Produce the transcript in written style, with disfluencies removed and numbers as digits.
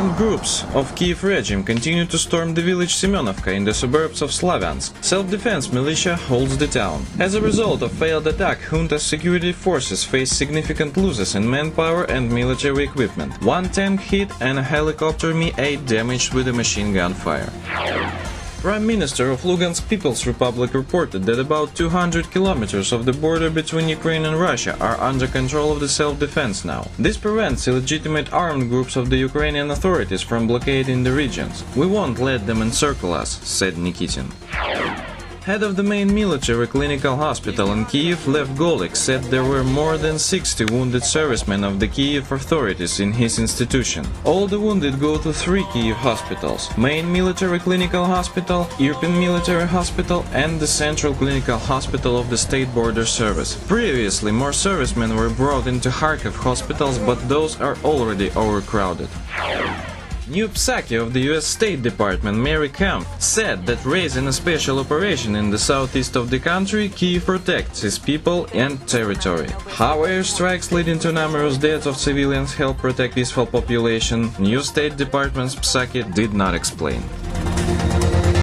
Armed groups of Kiev regime continue to storm the village Semenovka in the suburbs of Slavyansk. Self-defense militia holds the town. As a result of failed attack, junta's security forces face significant losses in manpower and military equipment. One tank hit and a helicopter Mi-8 damaged with a machine gun fire. Prime Minister of Lugansk People's Republic reported that about 200 kilometers of the border between Ukraine and Russia are under control of the self-defense now. This prevents illegitimate armed groups of the Ukrainian authorities from blockading the regions. We won't let them encircle us, said Nikitin. Head of the main military clinical hospital in Kiev, Lev Golik, said there were more than 60 wounded servicemen of the Kiev authorities in his institution. All the wounded go to 3 Kiev hospitals: Main Military Clinical Hospital, Irpin Military Hospital, and the Central Clinical Hospital of the State Border Service. Previously, more servicemen were brought into Kharkiv hospitals, but those are already overcrowded. New Psaki of the US State Department, Mary Kempf, said that raising a special operation in the southeast of the country, Kyiv protects its people and territory. How airstrikes leading to numerous deaths of civilians help protect peaceful population, New State Department's Psaki did not explain.